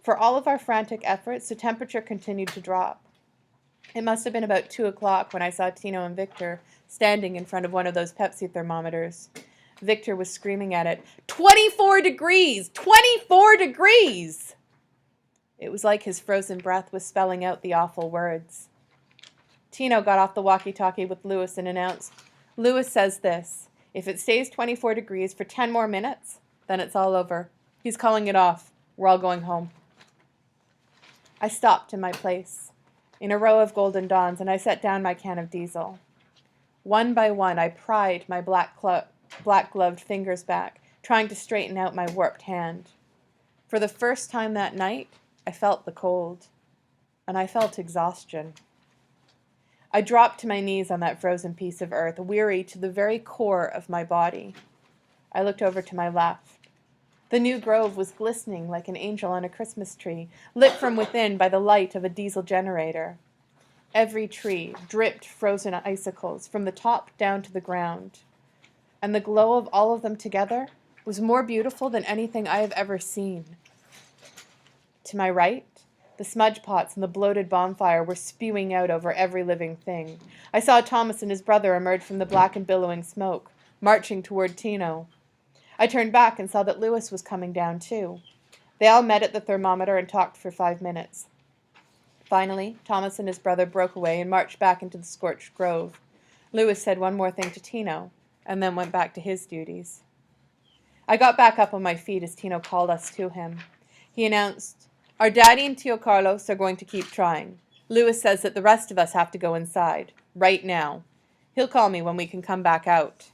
For all of our frantic efforts, the temperature continued to drop. It must have been about 2 o'clock when I saw Tino and Victor standing in front of one of those Pepsi thermometers. Victor was screaming at it, 24 degrees! 24 degrees! It was like his frozen breath was spelling out the awful words. Tino got off the walkie-talkie with Louis and announced, Louis says this, if it stays 24 degrees for 10 more minutes, then it's all over. He's calling it off. We're all going home. I stopped in my place, in a row of Golden Dawns, and I set down my can of diesel. One by one, I pried my black-gloved fingers back, trying to straighten out my warped hand. For the first time that night, I felt the cold, and I felt exhaustion. I dropped to my knees on that frozen piece of earth, weary to the very core of my body. I looked over to my left. The new grove was glistening like an angel on a Christmas tree, lit from within by the light of a diesel generator. Every tree dripped frozen icicles from the top down to the ground, and the glow of all of them together was more beautiful than anything I have ever seen. To my right, the smudge pots and the bloated bonfire were spewing out over every living thing. I saw Thomas and his brother emerge from the black and billowing smoke, marching toward Tino. I turned back and saw that Louis was coming down too. They all met at the thermometer and talked for 5 minutes. Finally, Thomas and his brother broke away and marched back into the scorched grove. Louis said one more thing to Tino, and then went back to his duties. I got back up on my feet as Tino called us to him. He announced, our daddy and Tio Carlos are going to keep trying. Louis says that the rest of us have to go inside, right now. He'll call me when we can come back out.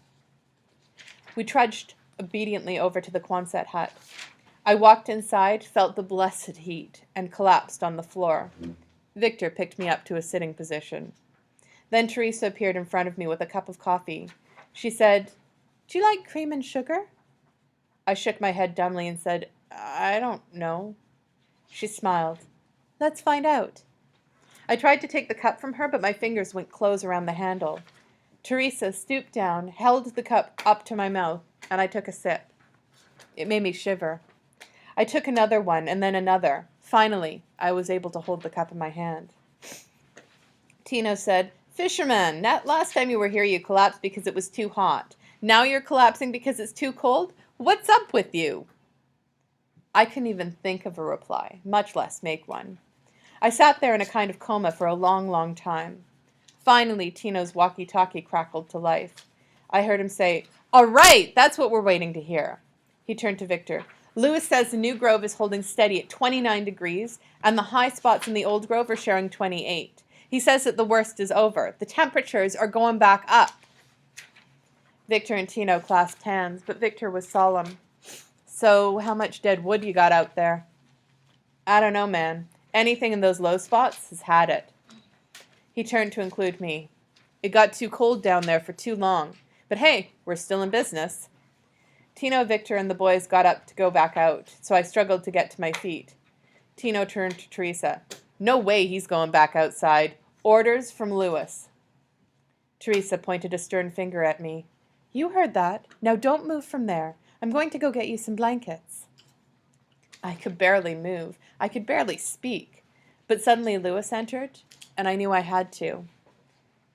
We trudged obediently over to the Quonset hut. I walked inside, felt the blessed heat, and collapsed on the floor. Victor picked me up to a sitting position. Then Teresa appeared in front of me with a cup of coffee. She said, do you like cream and sugar? I shook my head dumbly and said, I don't know. She smiled. Let's find out. I tried to take the cup from her, but my fingers went close around the handle. Teresa stooped down, held the cup up to my mouth, and I took a sip. It made me shiver. I took another one, and then another. Finally, I was able to hold the cup in my hand. Tino said, Fisherman, that last time you were here you collapsed because it was too hot. Now you're collapsing because it's too cold? What's up with you? I couldn't even think of a reply, much less make one. I sat there in a kind of coma for a long, long time. Finally, Tino's walkie-talkie crackled to life. I heard him say, all right, that's what we're waiting to hear. He turned to Victor. Louis says the new grove is holding steady at 29 degrees, and the high spots in the old grove are showing 28. He says that the worst is over. The temperatures are going back up. Victor and Tino clasped hands, but Victor was solemn. So, how much dead wood you got out there? I don't know, man. Anything in those low spots has had it. He turned to include me. It got too cold down there for too long. But hey, we're still in business. Tino, Victor, and the boys got up to go back out, so I struggled to get to my feet. Tino turned to Teresa. No way he's going back outside. Orders from Louis. Teresa pointed a stern finger at me. You heard that. Now don't move from there. I'm going to go get you some blankets. I could barely move. I could barely speak. But suddenly Louis entered, and I knew I had to.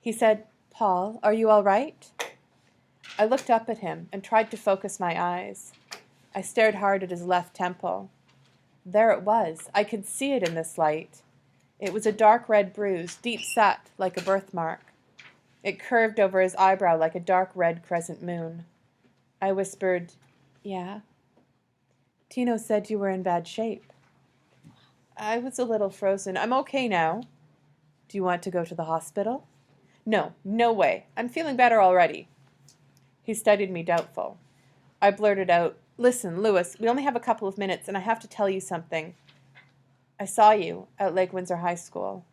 He said, Paul, are you all right? I looked up at him and tried to focus my eyes. I stared hard at his left temple. There it was. I could see it in this light. It was a dark red bruise, deep set like a birthmark. It curved over his eyebrow like a dark red crescent moon. I whispered, yeah. Tino said you were in bad shape. I was a little frozen. I'm okay now. Do you want to go to the hospital? No, no way. I'm feeling better already. He studied me doubtful. I blurted out, listen, Louis, we only have a couple of minutes, and I have to tell you something. I saw you at Lake Windsor High School.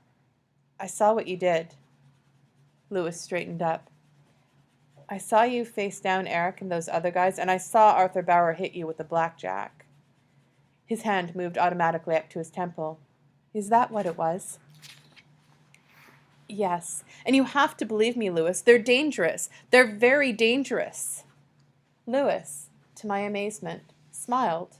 I saw what you did. Louis straightened up. I saw you face down Eric and those other guys, and I saw Arthur Bauer hit you with a blackjack. His hand moved automatically up to his temple. Is that what it was? Yes, and you have to believe me, Louis. They're dangerous. They're very dangerous. Louis, to my amazement, smiled.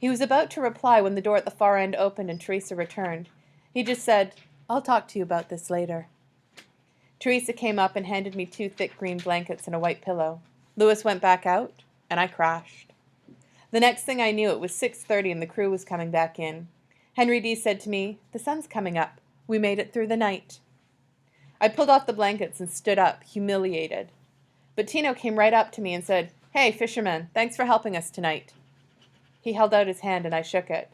He was about to reply when the door at the far end opened and Teresa returned. He just said, "I'll talk to you about this later." Teresa came up and handed me 2 thick green blankets and a white pillow. Louis went back out, and I crashed. The next thing I knew, it was 6:30 and the crew was coming back in. Henry D. said to me, "The sun's coming up. We made it through the night." I pulled off the blankets and stood up, humiliated. But Tino came right up to me and said, "Hey, fisherman, thanks for helping us tonight." He held out his hand and I shook it.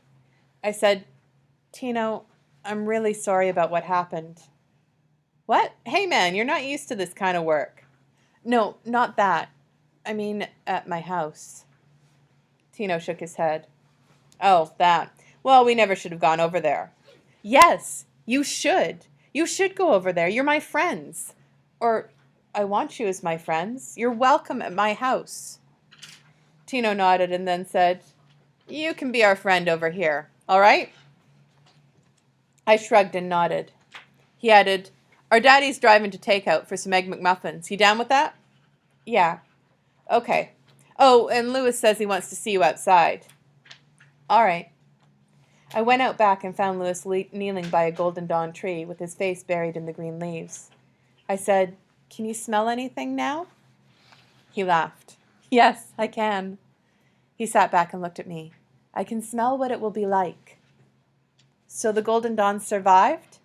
I said, "Tino, I'm really sorry about what happened." "What? Hey, man, you're not used to this kind of work." "No, not that. I mean, at my house." Tino shook his head. "Oh, that. Well, we never should have gone over there." "Yes, you should. You should go over there. You're my friends. Or, I want you as my friends. You're welcome at my house." Tino nodded and then said, "You can be our friend over here, all right?" I shrugged and nodded. He added, "Our daddy's driving to takeout for some Egg McMuffins. You down with that?" "Yeah." "Okay. Oh, and Louis says he wants to see you outside." "All right." I went out back and found Louis kneeling by a golden dawn tree with his face buried in the green leaves. I said, "Can you smell anything now?" He laughed. "Yes, I can." He sat back and looked at me. "I can smell what it will be like." "So the golden dawns survived?"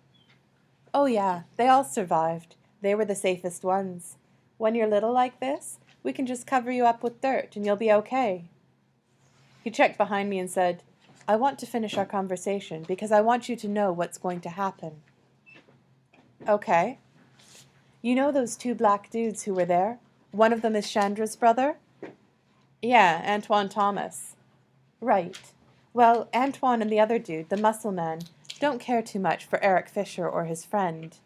"Oh yeah, they all survived. They were the safest ones. When you're little like this, we can just cover you up with dirt and you'll be okay." He checked behind me and said, "I want to finish our conversation because I want you to know what's going to happen." "Okay." "You know those 2 black dudes who were there? One of them is Chandra's brother?" "Yeah, Antoine Thomas." "Right. Well, Antoine and the other dude, the muscle man, don't care too much for Eric Fisher or his friend."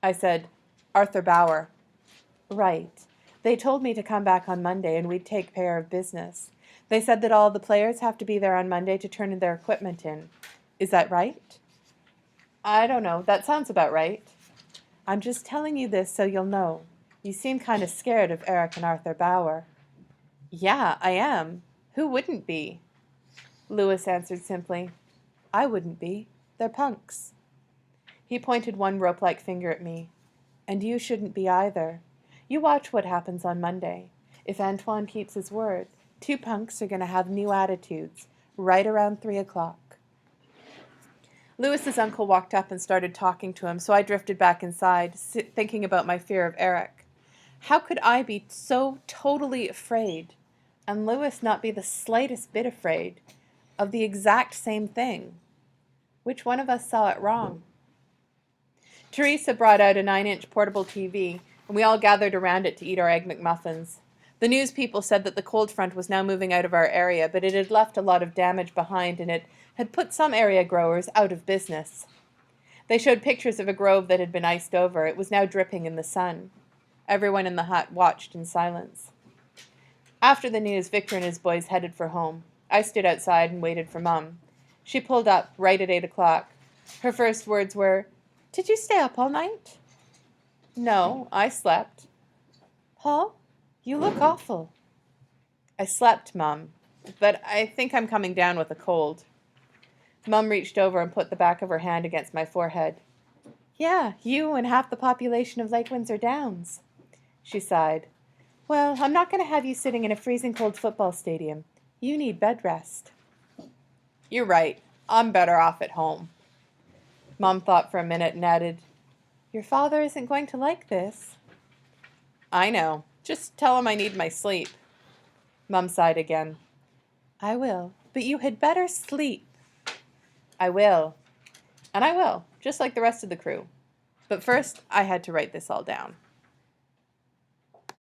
I said, "Arthur Bauer." "Right. They told me to come back on Monday and we'd take care of business. They said that all the players have to be there on Monday to turn their equipment in. Is that right?" "I don't know. That sounds about right." "I'm just telling you this so you'll know. You seem kind of scared of Eric and Arthur Bauer." "Yeah, I am. Who wouldn't be?" Louis answered simply, "I wouldn't be. They're punks." He pointed one rope-like finger at me. "And you shouldn't be either. You watch what happens on Monday. If Antoine keeps his word, 2 punks are going to have new attitudes, right around 3 o'clock. Louis's uncle walked up and started talking to him, so I drifted back inside, thinking about my fear of Eric. How could I be so totally afraid, and Louis not be the slightest bit afraid, of the exact same thing? Which one of us saw it wrong? Teresa brought out a 9-inch portable TV, and we all gathered around it to eat our Egg McMuffins. The news people said that the cold front was now moving out of our area, but it had left a lot of damage behind, and it had put some area growers out of business. They showed pictures of a grove that had been iced over. It was now dripping in the sun. Everyone in the hut watched in silence. After the news, Victor and his boys headed for home. I stood outside and waited for Mum. She pulled up right at 8 o'clock. Her first words were, "Did you stay up all night?" "No, I slept." "Paul, you look awful." "I slept, Mum, but I think I'm coming down with a cold." Mum reached over and put the back of her hand against my forehead. "Yeah, you and half the population of Lake Windsor Downs." She sighed. "Well, I'm not going to have you sitting in a freezing cold football stadium. You need bed rest." "You're right. I'm better off at home." Mum thought for a minute and added, "Your father isn't going to like this." "I know. Just tell him I need my sleep." Mum sighed again. "I will, but you had better sleep." "I will. And I will, just like the rest of the crew. But first, I had to write this all down."